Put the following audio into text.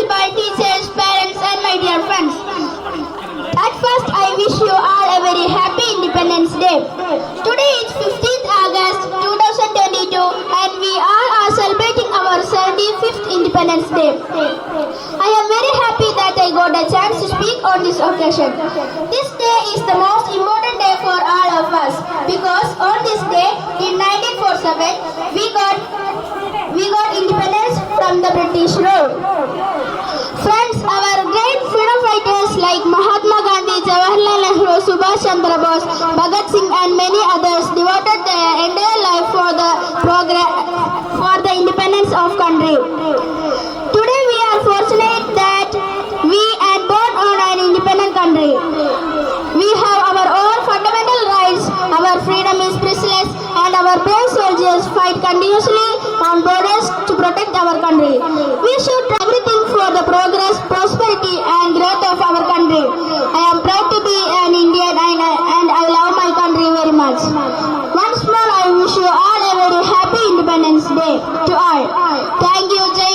principal, teachers, parents and my dear friends. At first, I wish you all a very happy Independence Day. Today is 15th August 2022 and we all are celebrating our 75th Independence Day. I am very happy that I got a chance to speak on this occasion. This day is the most important day for all of us because on this day in 1947 we got independence from the British rule. Friends, our great freedom fighters like Mahatma Gandhi, Jawaharlal Nehru, Subhash Chandra Bose, Bhagat Singh and many others devoted their entire life for the independence of country. Today we are fortunate that we are born on an independent country. We have our own fundamental rights, our freedom is priceless and our brave soldiers fight continuously on borders to protect our country. We should do everything for the progress, prosperity and growth of our country. I am proud to be an Indian and I love my country very much. Once more I wish you all a very happy Independence Day to all. Thank you.